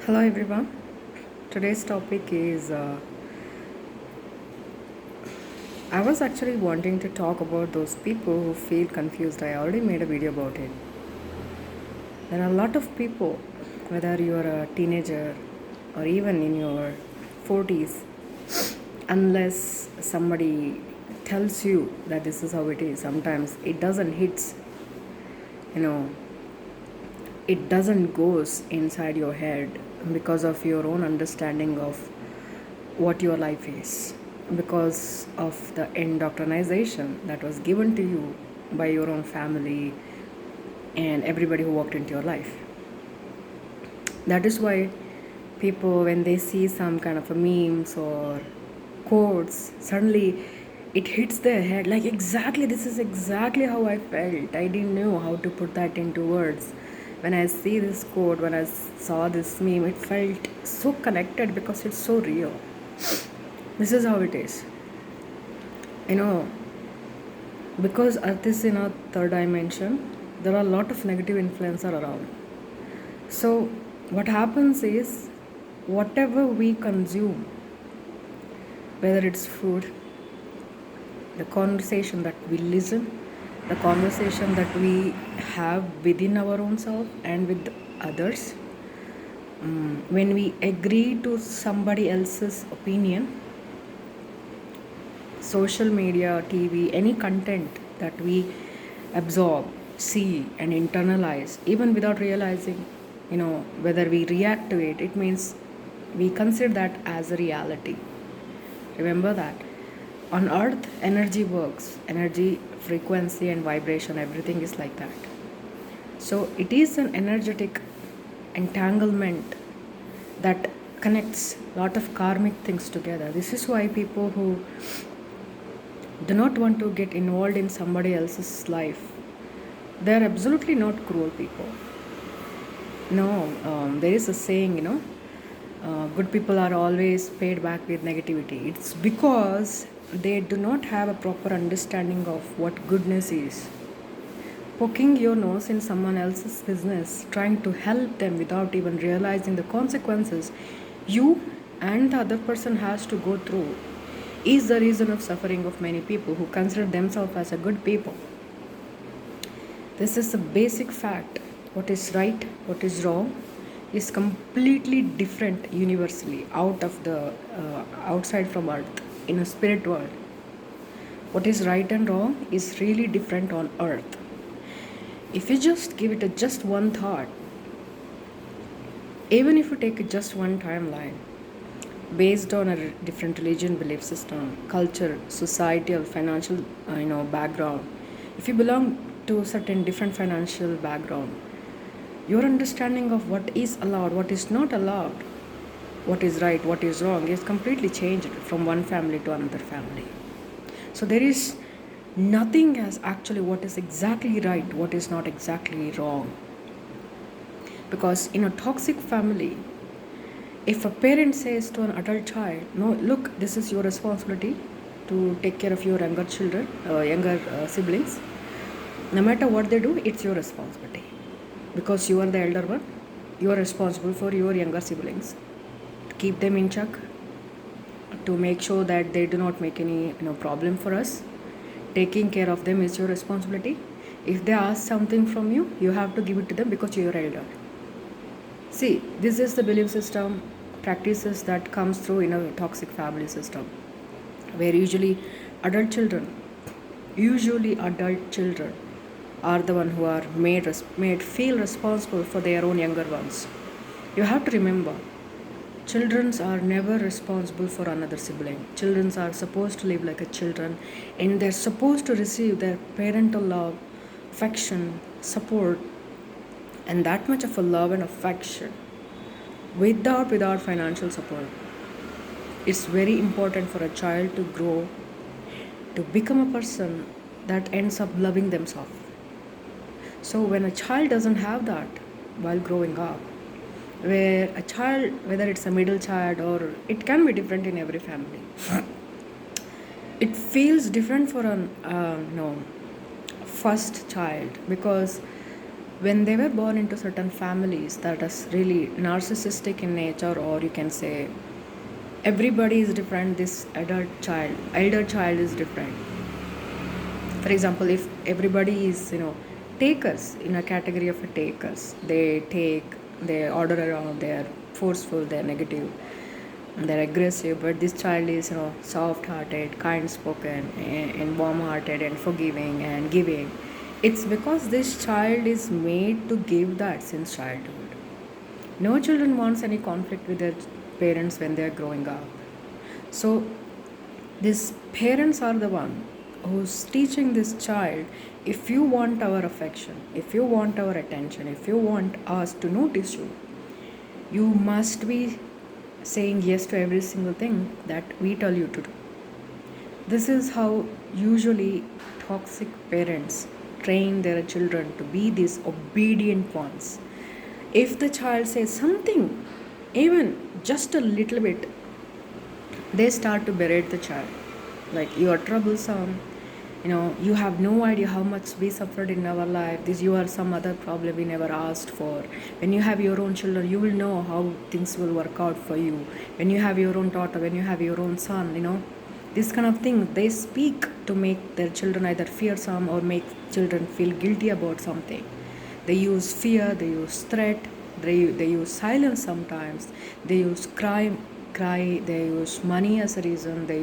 Hello everyone. Today's topic is I was actually wanting to talk about those people who feel confused. I already made a video about it. There are a lot of people, whether you are a teenager or even in your 40s, unless somebody tells you that this is how it is, sometimes it doesn't hit, you know, it doesn't goes inside your head because of your own understanding of what your life is, because of the indoctrination that was given to you by your own family and everybody who walked into your life. That is why people, when they see some kind of a memes or quotes, suddenly it hits their head like, exactly, this is exactly how I felt. I didn't know how to put that into words. When I see this quote, when I saw this meme, it felt so connected because it's so real. This is how it is. You know, because Earth is in a third dimension, there are a lot of negative influences around. So, what happens is, whatever we consume, whether it's food, the conversation that we listen, the conversation that we have within our own self and with others, when we agree to somebody else's opinion, social media, TV, any content that we absorb, see, and internalize, even without realizing, whether we react to it, it means we consider that as a reality. Remember that. On earth, energy works, energy, frequency, and vibration, everything is like that. So it is an energetic entanglement that connects a lot of karmic things together. This is why people who do not want to get involved in somebody else's life, they are absolutely not cruel people. No, there is a saying, good people are always paid back with negativity. It's because they do not have a proper understanding of what goodness is. Poking your nose in someone else's business, trying to help them without even realizing the consequences you and the other person has to go through, is the reason of suffering of many people who consider themselves as a good people. This is a basic fact. What is right, what is wrong, is completely different universally outside from earth in a spirit world. What is right and wrong is really different on earth. If you just give it just one thought, even if you take just one timeline based on a different religion, belief system, culture, societal, financial, background, if you belong to a certain different financial background, your understanding of what is allowed, what is not allowed, what is right, what is wrong is completely changed from one family to another family. So there is nothing as actually what is exactly right, what is not exactly wrong. Because in a toxic family, if a parent says to an adult child, no, look, this is your responsibility to take care of your younger children, younger siblings, no matter what they do, it's your responsibility. Because you are the elder one, you are responsible for your younger siblings, to keep them in check, to make sure that they do not make any problem for us. Taking care of them is your responsibility. If they ask something from you, you have to give it to them because you are elder. See, this is the belief system practices that comes through in a toxic family system, where usually adult children are the one who are made feel responsible for their own younger ones. You have to remember, children are never responsible for another sibling. Children are supposed to live like a children, and they're supposed to receive their parental love, affection, support, and that much of a love and affection without financial support. It's very important for a child to grow to become a person that ends up loving themselves. So when a child doesn't have that while growing up, where a child, whether it's a middle child or it can be different in every family, it feels different for an first child, because when they were born into certain families that is really narcissistic in nature, or you can say everybody is different, this elder child is different. For example, if everybody is takers, in a category of a takers, they order around, they're forceful, they're negative, they're aggressive, but this child is soft hearted, kind spoken, and warm hearted, and forgiving and giving. It's because this child is made to give that since childhood. No children wants any conflict with their parents when they are growing up. So these parents are the one who's teaching this child, if you want our affection, if you want our attention, if you want us to notice you, you must be saying yes to every single thing that we tell you to do. This is how usually toxic parents train their children to be these obedient ones. If the child says something, even just a little bit, they start to berate the child, like, you are troublesome, you have no idea how much we suffered in our life, this you are some other problem we never asked for. When you have your own children, you will know how things will work out for you. When you have your own daughter, when you have your own son, this kind of thing they speak to make their children either fear some or make children feel guilty about something. They use fear, they use threat, they use silence sometimes, they use cry, they use money as a reason, there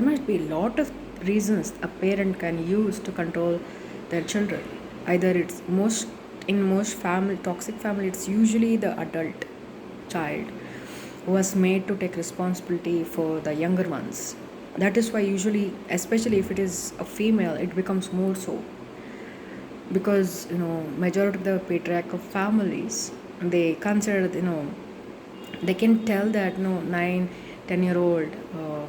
must be a lot of reasons a parent can use to control their children. Either it's in most toxic family, it's usually the adult child was made to take responsibility for the younger ones. That is why usually, especially if it is a female, it becomes more so, because majority of the patriarchal families, they consider they can tell that 9-10-year-old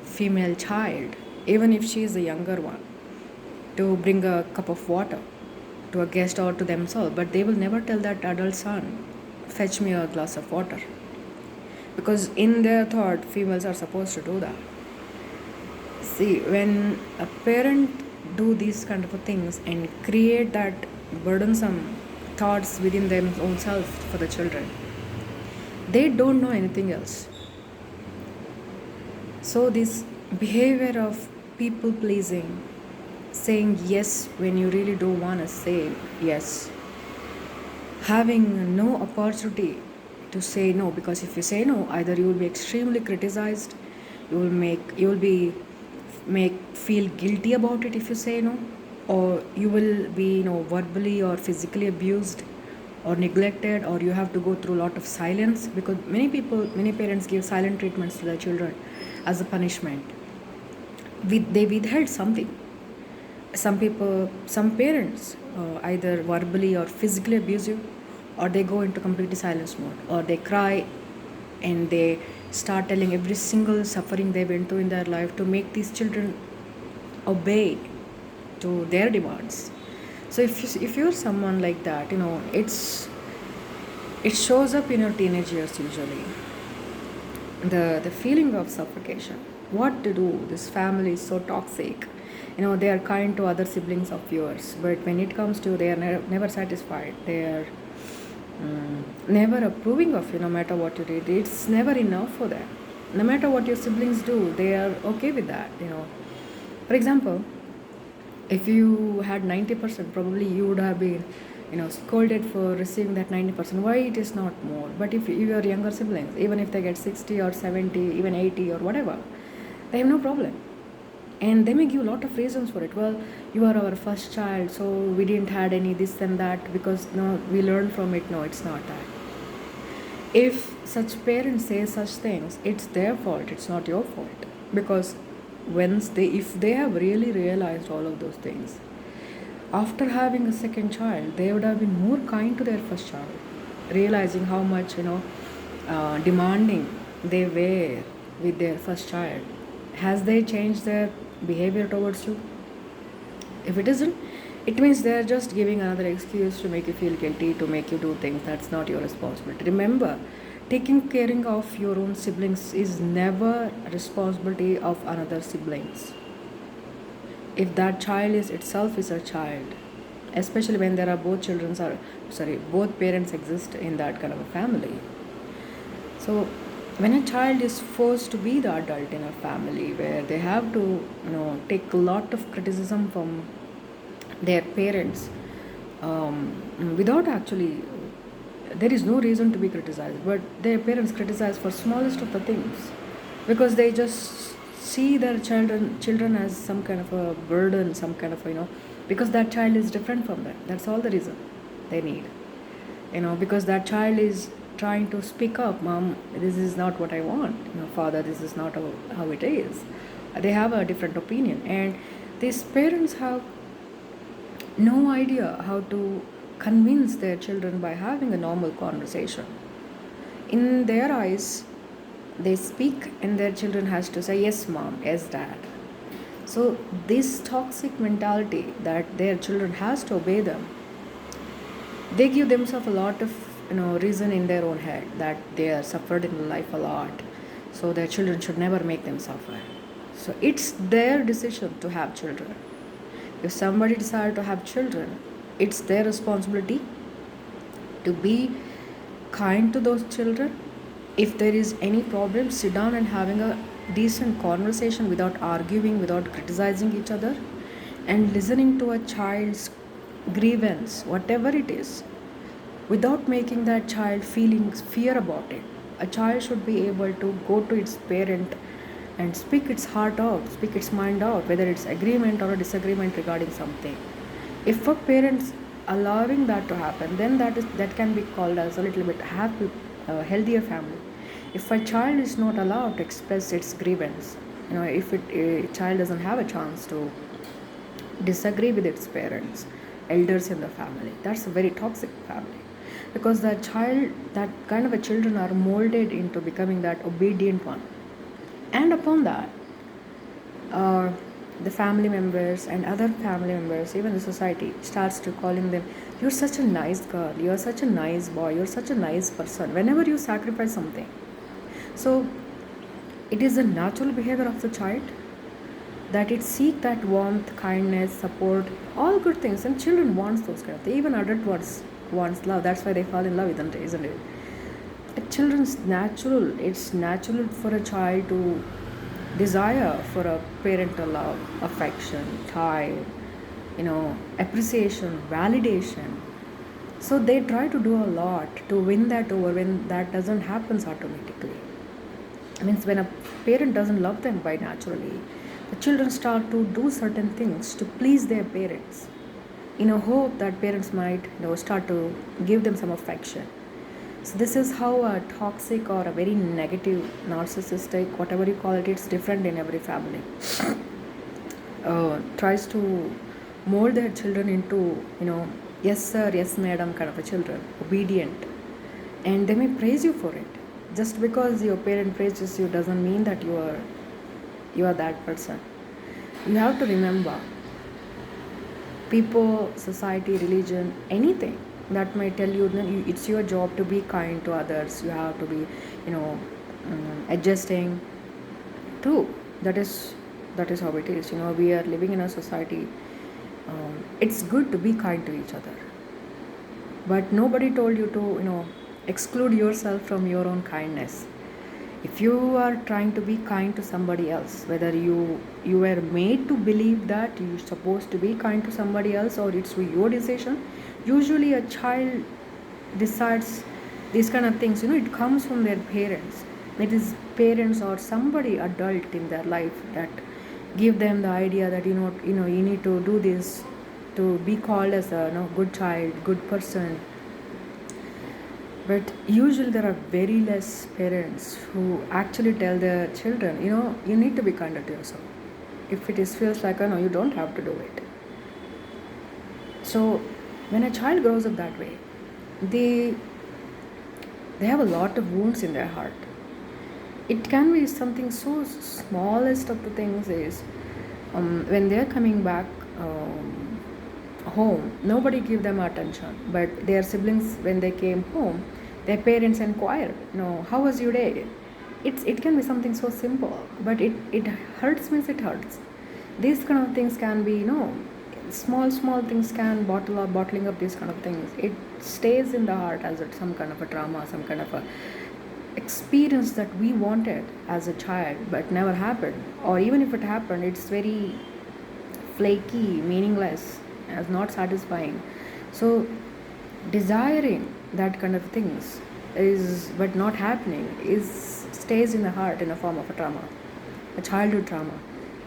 female child, even if she is the younger one, to bring a cup of water to a guest or to themselves, but they will never tell that adult son, fetch me a glass of water, because in their thought females are supposed to do that. See, when a parent do these kind of things and create that burdensome thoughts within them own self for the children, they don't know anything else. So this behavior of people pleasing, saying yes when you really don't want to say yes, having no opportunity to say no, because if you say no, either you will be extremely criticized, you will be make feel guilty about it if you say no, or you will be verbally or physically abused or neglected, or you have to go through a lot of silence, because many parents give silent treatments to their children as a punishment. They withheld something. Some parents either verbally or physically abuse you, or they go into completely silence mode, or they cry and they start telling every single suffering they went through in their life to make these children obey to their demands. So if you're someone like that, it shows up in your teenage years usually. The feeling of suffocation. What to do? This family is so toxic. They are kind to other siblings of yours, but when it comes to, they are never satisfied. They are never approving of you, no matter what you did. It's never enough for them. No matter what your siblings do, they are okay with that. For example, if you had 90%, probably you would have been scolded for receiving that 90%. Why it is not more? But if your younger siblings, even if they get 60 or 70, even 80 or whatever, they have no problem. And they may give a lot of reasons for it. Well, you are our first child, so we didn't had any this and that, because we learned from it. No, it's not that. If such parents say such things, it's their fault, it's not your fault. Because if they have really realized all of those things, after having a second child, they would have been more kind to their first child, realizing how much demanding they were with their first child. Has they changed their behavior towards you? If it isn't, it means they're just giving another excuse to make you feel guilty, to make you do things that's not your responsibility. Remember, taking caring of your own siblings is never a responsibility of another siblings. If that child is itself is a child, especially when there are both parents exist in that kind of a family. So when a child is forced to be the adult in a family where they have to, take a lot of criticism from their parents, without actually, there is no reason to be criticized, but their parents criticize for smallest of the things because they just see their children as some kind of a burden, some kind of because that child is different from them. That's all the reason they need, because that child is trying to speak up. Mom, this is not what I want. Father, this is not how it is. They have a different opinion, and these parents have no idea how to convince their children by having a normal conversation. In their eyes, they speak and their children has to say yes mom, yes dad. So this toxic mentality that their children has to obey them, they give themselves a lot of reason in their own head that they are suffered in life a lot, so their children should never make them suffer. So it's their decision to have children. If somebody decides to have children, it's their responsibility to be kind to those children. If there is any problem, sit down and having a decent conversation without arguing, without criticizing each other, and listening to a child's grievance, whatever it is, without making that child feeling fear about it. A child should be able to go to its parent and speak its heart out, speak its mind out, whether it's agreement or a disagreement regarding something. If a parent's allowing that to happen, then that can be called as a little bit happy, healthier family. If a child is not allowed to express its grievance, if a child doesn't have a chance to disagree with its parents, elders in the family, that's a very toxic family, because that kind of a children are molded into becoming that obedient one. And upon that, the family members and other family members, even the society, starts to calling them, you're such a nice girl, you're such a nice boy, you're such a nice person, whenever you sacrifice something. So it is a natural behavior of the child that it seek that warmth, kindness, support, all good things, and children wants those kind of things. Even adult wants love. That's why they fall in love, isn't it? It's natural for a child to desire for a parental love, affection, time, appreciation, validation. So they try to do a lot to win that over. When that doesn't happen automatically, means when a parent doesn't love them by naturally, the children start to do certain things to please their parents in a hope that parents might start to give them some affection. So this is how a toxic or a very negative, narcissistic, whatever you call it, it's different in every family, tries to mold their children into, yes sir, yes madam kind of a children, obedient. And they may praise you for it. Just because your parent praises you doesn't mean that you are that person. You have to remember, people, society, religion, anything that might tell you it's your job to be kind to others. You have to be, adjusting. True, that is how it is. We are living in a society. It's good to be kind to each other, but nobody told you to exclude yourself from your own kindness. If you are trying to be kind to somebody else, whether you were made to believe that you're supposed to be kind to somebody else or it's your decision, usually a child decides these kind of things, it comes from their parents. It is parents or somebody adult in their life that give them the idea that you need to do this to be called as a good child, good person. But usually there are very less parents who actually tell their children, you need to be kinder to yourself. If it feels like, no, you don't have to do it. So when a child grows up that way, they have a lot of wounds in their heart. It can be something so smallest of the things is when they're coming back home, nobody give them attention, but their siblings, when they came home, their parents inquire, how was your day? It can be something so simple, but it hurts. Means it hurts. These kind of things can be small things can bottling up these kind of things. It stays in the heart as some kind of a trauma, some kind of a experience that we wanted as a child but never happened, or even if it happened, it's very flaky, meaningless, as not satisfying. So desiring that kind of things is but not happening is stays in the heart in a form of a trauma, a childhood trauma.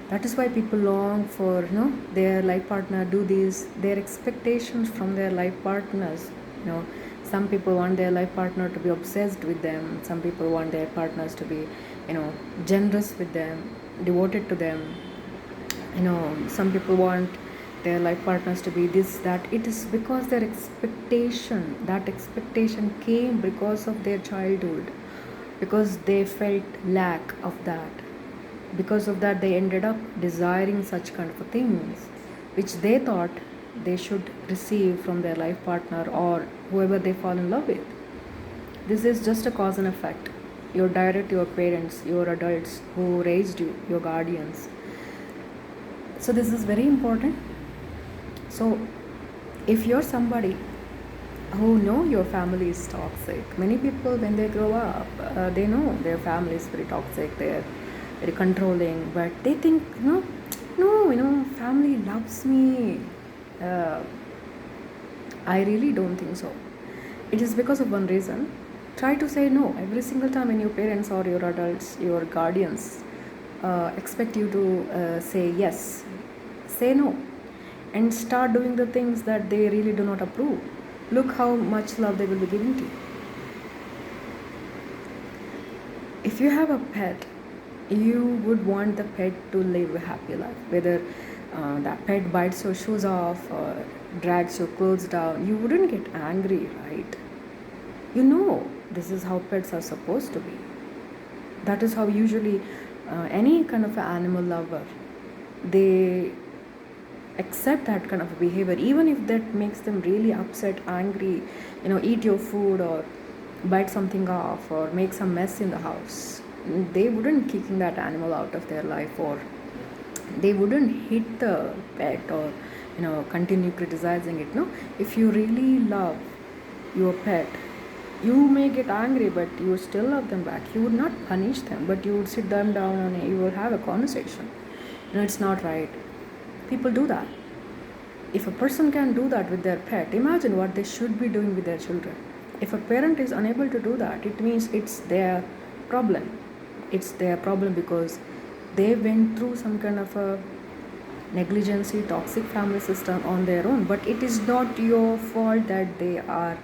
That is why people long for their life partner do this, their expectations from their life partners. Some people want their life partner to be obsessed with them, some people want their partners to be generous with them, devoted to them. Some people want their life partners to be this, that. It is because their expectation came because of their childhood, because they felt lack of that. Because of that, they ended up desiring such kind of things which they thought they should receive from their life partner or whoever they fall in love with. This is just a cause and effect. Your direct, your parents, your adults who raised you, your guardians. So this is very important. So if you're somebody who know your family is toxic, many people when they grow up, they know their family is very toxic, they're very controlling, but they think no, family loves me. I really don't think so. It is because of one reason. Try to say no every single time when your parents or your adults, your guardians expect you to say yes. Say no and start doing the things that they really do not approve. Look how much love they will be giving to you. If you have a pet, you would want the pet to live a happy life. Whether that pet bites your shoes off or drags your clothes down, you wouldn't get angry, right? This is how pets are supposed to be. That is how usually any kind of animal lover, they accept that kind of behavior, even if that makes them really upset, angry, eat your food or bite something off or make some mess in the house. They wouldn't kicking that animal out of their life, or they wouldn't hit the pet or continue criticizing it. No, if you really love your pet, you may get angry, but you would still love them back. You would not punish them, but you would sit them down and you would have a conversation. It's not right. People do that. If a person can do that with their pet, imagine what they should be doing with their children. If a parent is unable to do that, it means it's their problem. It's their problem because they went through some kind of a negligency, toxic family system on their own. But it is not your fault that they are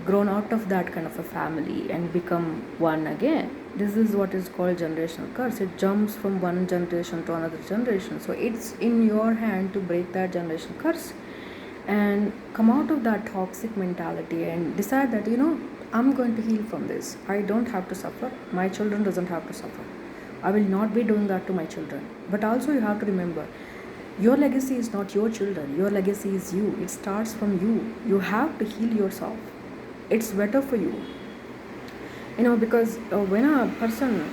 grown out of that kind of a family and become one again. This is what is called generational curse. It jumps from one generation to another generation. So it's in your hand to break that generational curse and come out of that toxic mentality and decide that I'm going to heal from this. I don't have to suffer. My children doesn't have to suffer. I will not be doing that to my children. But also you have to remember, your legacy is not your children. Your legacy is you. It starts from you. You have to heal yourself. It's better for you. Because when a person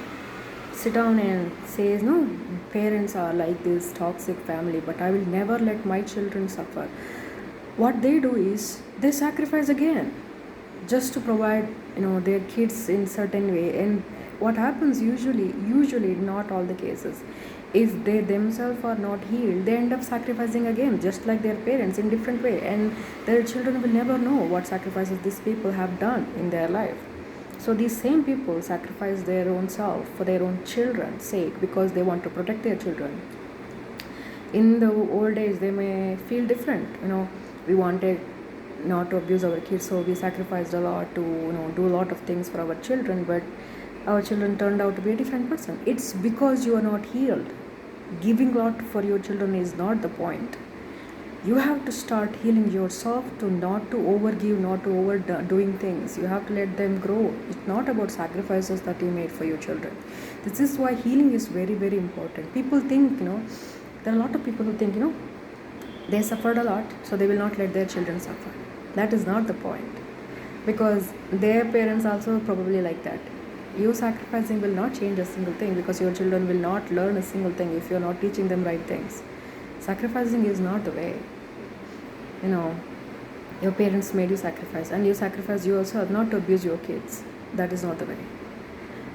sit down and says, no, parents are like this toxic family, but I will never let my children suffer. What they do is they sacrifice again just to provide their kids in certain way. And what happens usually not all the cases, if they themselves are not healed, they end up sacrificing again just like their parents in different way, and their children will never know what sacrifices these people have done in their life. So these same people sacrifice their own self for their own children's sake because they want to protect their children. In the old days they may feel different, we wanted not to abuse our kids, so we sacrificed a lot to do a lot of things for our children, but our children turned out to be a different person. It's because you are not healed. Giving a lot for your children is not the point. You have to start healing yourself to not to overgive, not to overdoing things. You have to let them grow. It's not about sacrifices that you made for your children. This is why healing is very, very important. People think, there are a lot of people who think, they suffered a lot, so they will not let their children suffer. That is not the point, because their parents also probably like that. You sacrificing will not change a single thing, because your children will not learn a single thing if you're not teaching them right things. Sacrificing is not the way. You know, your parents made you sacrifice, and you sacrifice yourself not to abuse your kids. That is not the way.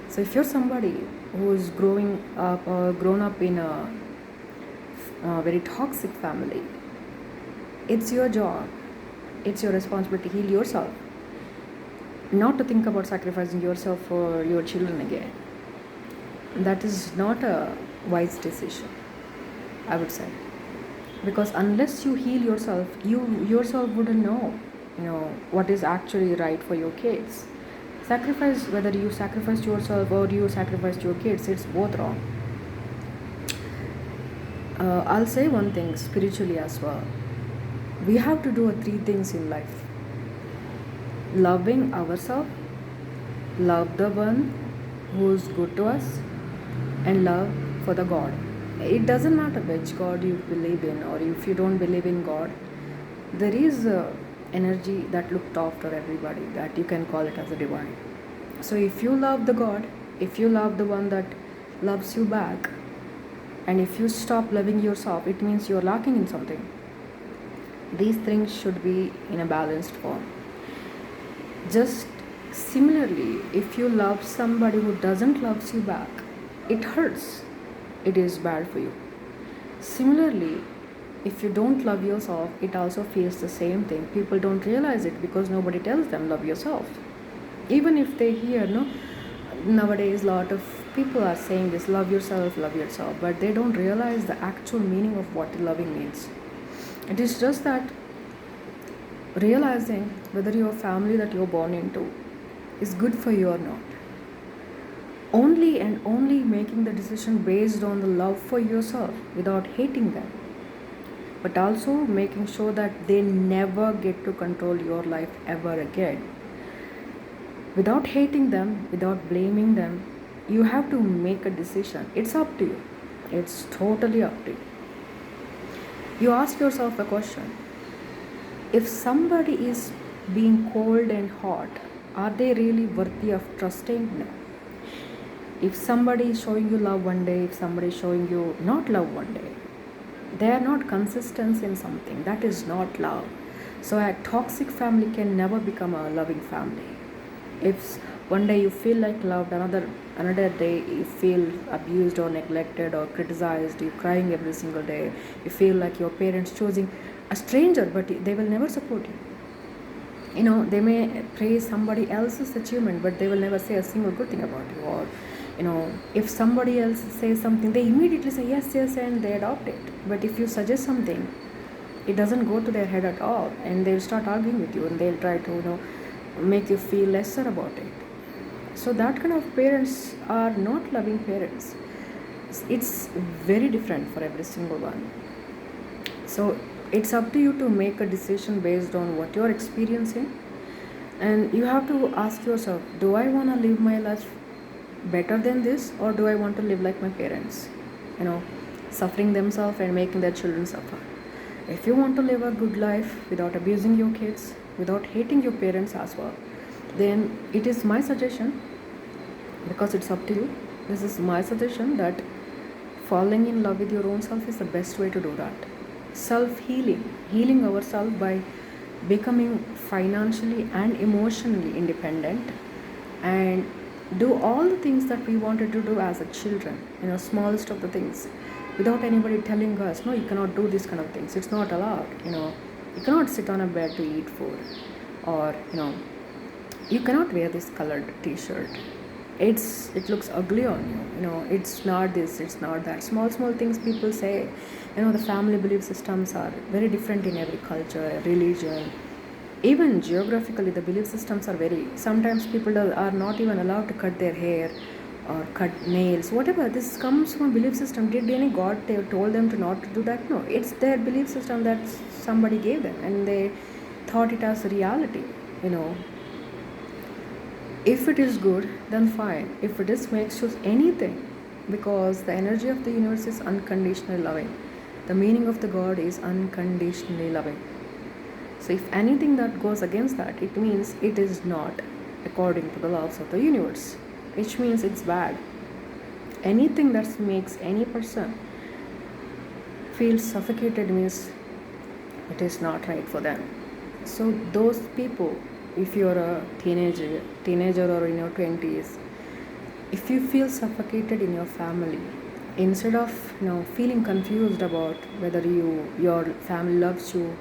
So if you're somebody who's growing up or grown up in a very toxic family, it's your job, it's your responsibility to heal yourself, not to think about sacrificing yourself for your children again. That is not a wise decision, I would say, because unless you heal yourself, you yourself wouldn't know, what is actually right for your kids. Sacrifice, whether you sacrificed yourself or you sacrificed your kids, it's both wrong. I'll say one thing spiritually as well. We have to do three things in life: loving ourselves, love the one who's good to us, and love for the God. It doesn't matter which God you believe in, or if you don't believe in God, there is a energy that looked after everybody, that you can call it as a divine. So if you love the God, if you love the one that loves you back, and if you stop loving yourself, it means you're lacking in something. These things should be in a balanced form. Just similarly, if you love somebody who doesn't love you back, it hurts. It is bad for you. Similarly, if you don't love yourself, it also feels the same thing. People don't realize it because nobody tells them love yourself. Even if they hear, nowadays a lot of people are saying this, love yourself, but they don't realize the actual meaning of what loving means. It is just that realizing whether your family that you're born into is good for you or not. Only and only making the decision based on the love for yourself without hating them, but also making sure that they never get to control your life ever again. Without hating them, without blaming them, you have to make a decision. It's up to you. It's totally up to you. You ask yourself a question: if somebody is being cold and hot, are they really worthy of trusting? No. If somebody is showing you love one day, if somebody is showing you not love one day, they are not consistent in something. That is not love. So a toxic family can never become a loving family. If one day you feel like loved, another day you feel abused or neglected or criticized, you're crying every single day, you feel like your parents choosing a stranger, but they will never support you. They may praise somebody else's achievement, but they will never say a single good thing about you. Or if somebody else says something, they immediately say yes, and they adopt it. But if you suggest something, it doesn't go to their head at all, and they'll start arguing with you, and they'll try to make you feel lesser about it. So that kind of parents are not loving parents. It's very different for every single one. So it's up to you to make a decision based on what you're experiencing, and you have to ask yourself, do I want to live my life better than this, or do I want to live like my parents, suffering themselves and making their children suffer? If you want to live a good life without abusing your kids, without hating your parents as well, then it is my suggestion, because it's up to you, this is my suggestion, that falling in love with your own self is the best way to do that. Healing ourselves by becoming financially and emotionally independent, and do all the things that we wanted to do as a children, smallest of the things, without anybody telling us, no, you cannot do these kind of things, it's not allowed. You cannot sit on a bed to eat food, or you cannot wear this colored t-shirt, it looks ugly on you, it's not this, it's not that. Small things people say. The family belief systems are very different in every culture, religion. Even geographically, the belief systems are sometimes people are not even allowed to cut their hair or cut nails, whatever. This comes from belief system. Did any god they told them to not to do that? No, it's their belief system that somebody gave them, and they thought it as a reality. If it is good, then fine. If it is makes you anything, because the energy of the universe is unconditionally loving. The meaning of the God is unconditionally loving. So if anything that goes against that, it means it is not according to the laws of the universe, which means it's bad. Anything that makes any person feel suffocated means it is not right for them. So those people, if you're a teenager or in your 20s, if you feel suffocated in your family, instead of feeling confused about whether your family loves you,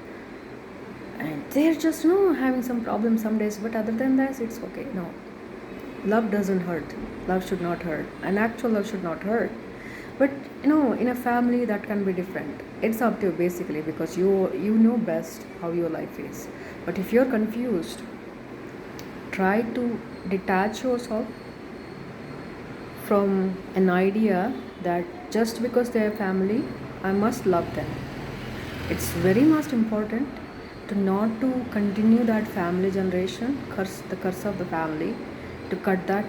and they're just having some problems some days, but other than that it's okay. No, love doesn't hurt. Love should not hurt. An actual love should not hurt. But in a family that can be different. It's up to you basically, because you know best how your life is. But if you're confused, try to detach yourself from an idea that just because they're family, I must love them. It's very most important to not to continue that family generation the curse of the family, to cut that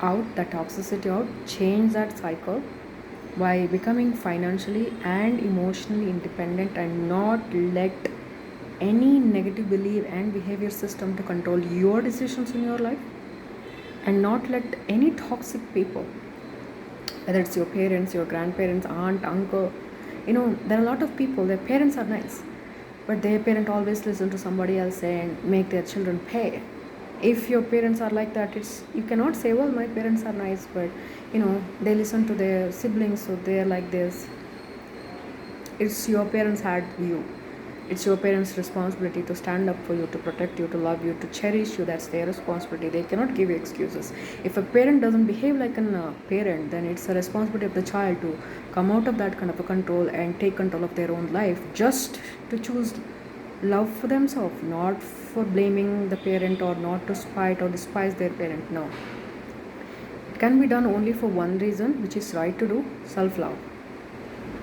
out, that toxicity out, change that cycle by becoming financially and emotionally independent, and not let any negative belief and behavior system to control your decisions in your life, and not let any toxic people, whether it's your parents, your grandparents, aunt, uncle, there are a lot of people, their parents are nice, but their parent always listen to somebody else and make their children pay. If your parents are like that, you cannot say, well, my parents are nice, but they listen to their siblings, so they're like this. It's your parents had you. It's your parents' responsibility to stand up for you, to protect you, to love you, to cherish you. That's their responsibility. They cannot give you excuses. If a parent doesn't behave like a parent, then it's a responsibility of the child to come out of that kind of a control and take control of their own life, just to choose love for themselves, not for blaming the parent, or not to spite or despise their parent. No. It can be done only for one reason, which is right to do: self-love.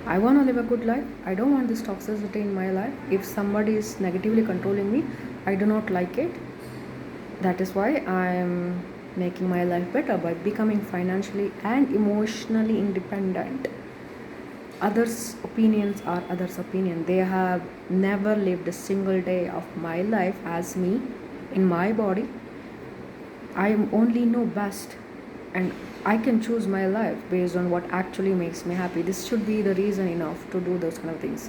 I want to live a good life. I don't want this toxicity in my life. If somebody is negatively controlling me, I do not like it. That is why I am making my life better by becoming financially and emotionally independent. Others' opinions are others' opinion. They have never lived a single day of my life as me in my body. I only know best, and I can choose my life based on what actually makes me happy. This should be the reason enough to do those kind of things.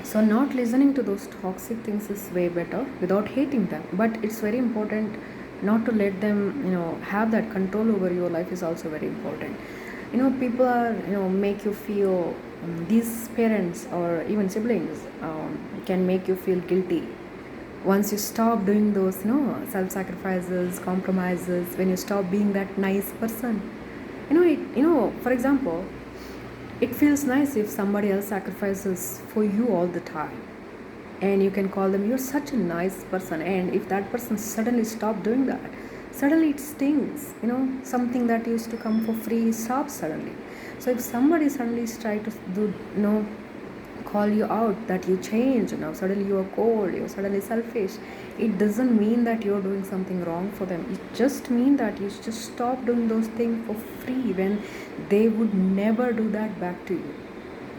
So not listening to those toxic things is way better without hating them. But it's very important not to let them, have that control over your life is also very important. People are, make you feel, these parents or even siblings can make you feel guilty. Once you stop doing those self-sacrifices, compromises, when you stop being that nice person, for example, it feels nice if somebody else sacrifices for you all the time, and you can call them, you're such a nice person. And if that person suddenly stop doing that, suddenly it stings. Something that used to come for free stops suddenly. So if somebody suddenly try to do call you out, that you change, suddenly you are cold, you're suddenly selfish, it doesn't mean that you're doing something wrong for them. It just means that you just stop doing those things for free, when they would never do that back to you.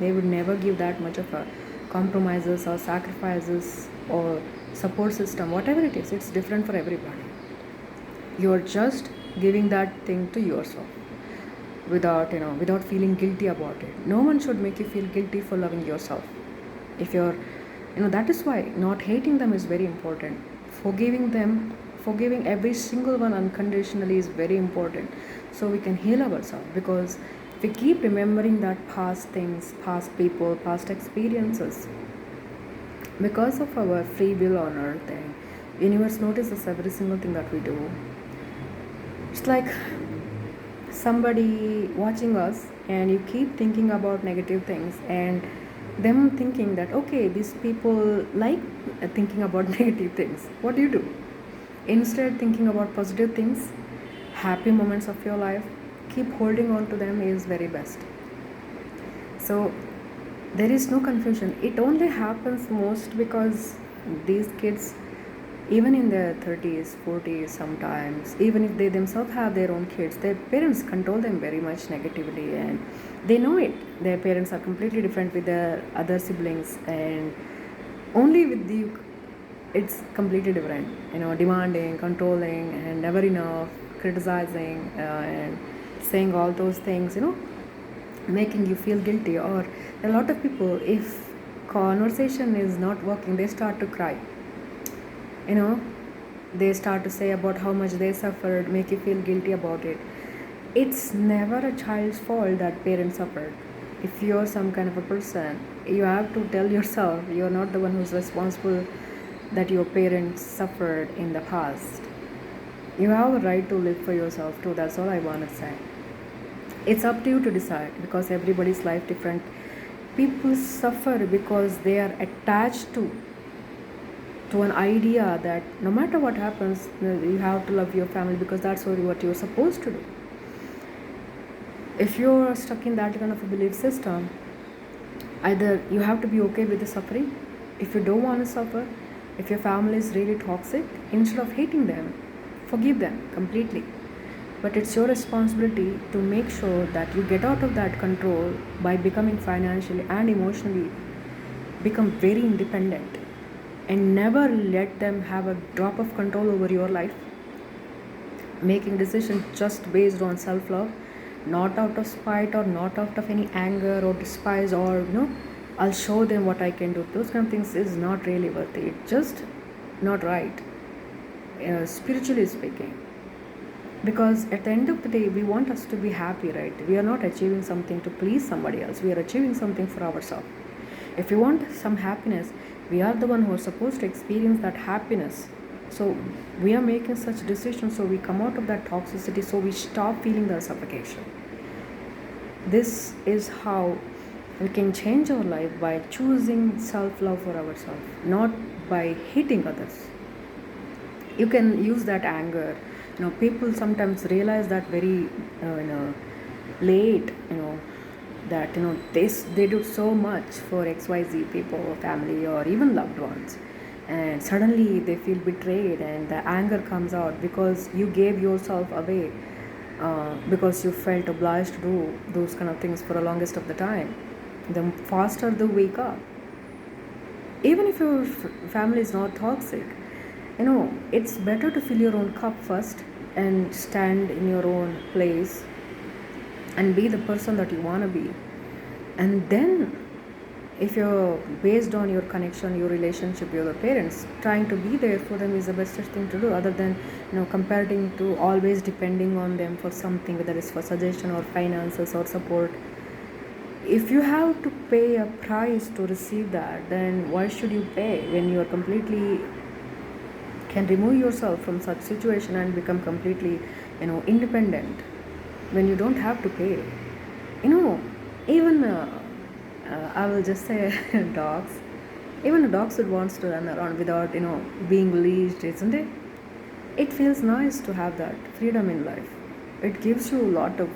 They would never give that much of a compromises or sacrifices or support system, whatever it is. It's different for everybody. You're just giving that thing to yourself without feeling guilty about it. No one should make you feel guilty for loving yourself. If you're, that is why not hating them is very important. Forgiving every single one unconditionally is very important, so we can heal ourselves. Because if we keep remembering that past things, past people, past experiences, because of our free will on earth, and universe notices every single thing that we do. It's like somebody watching us, and you keep thinking about negative things, and them thinking that, okay, these people like thinking about negative things. What do? Instead, thinking about positive things, happy moments of your life, keep holding on to them is very best. So there is no confusion. It only happens most because these kids, even in their 30s, 40s, sometimes, even if they themselves have their own kids, their parents control them very much negatively, and they know it. Their parents are completely different with their other siblings, and only with you, it's completely different. Demanding, controlling, and never enough, criticizing, and saying all those things. making you feel guilty. Or a lot of people, if conversation is not working, they start to cry, you know, they start to say about how much they suffered, make you feel guilty about it. It's never a child's fault that parents suffered. If you're some kind of a person, you have to tell yourself you're not the one who's responsible that your parents suffered in the past. You have a right to live for yourself too. That's all I want to say. It's up to you to decide, because everybody's life different. People suffer because they are attached to an idea that no matter what happens, you have to love your family because that's what you're supposed to do. If you're stuck in that kind of a belief system, either you have to be okay with the suffering. If you don't want to suffer, if your family is really toxic, instead of hating them, forgive them completely. But it's your responsibility to make sure that you get out of that control by becoming financially and emotionally become very independent, and never let them have a drop of control over your life, making decisions just based on self-love, not out of spite or not out of any anger or despise, or I'll show them what I can do. Those kind of things is not really worth it. Just not right, spiritually speaking. Because at the end of the day, we want us to be happy, right? We are not achieving something to please somebody else. We are achieving something for ourselves. If you want some happiness, we are the one who are supposed to experience that happiness. So we are making such decisions so we come out of that toxicity, so we stop feeling the suffocation. This is how we can change our life, by choosing self-love for ourselves, not by hating others. You can use that anger. People sometimes realize that very late, that they do so much for XYZ people or family or even loved ones, and suddenly they feel betrayed and the anger comes out because you gave yourself away, because you felt obliged to do those kind of things for the longest of the time. The faster they wake up, even if your family is not toxic, it's better to fill your own cup first and stand in your own place and be the person that you want to be. And then, if you're based on your connection, your relationship with your parents, trying to be there for them is the best thing to do, other than comparing to always depending on them for something, whether it's for suggestion or finances or support. If you have to pay a price to receive that, then why should you pay when you are completely can remove yourself from such situation and become completely independent, when you don't have to pay? Even I will just say dogs, even a dog should wants to run around without being leashed, isn't it? It feels nice to have that freedom in life. It gives you a lot of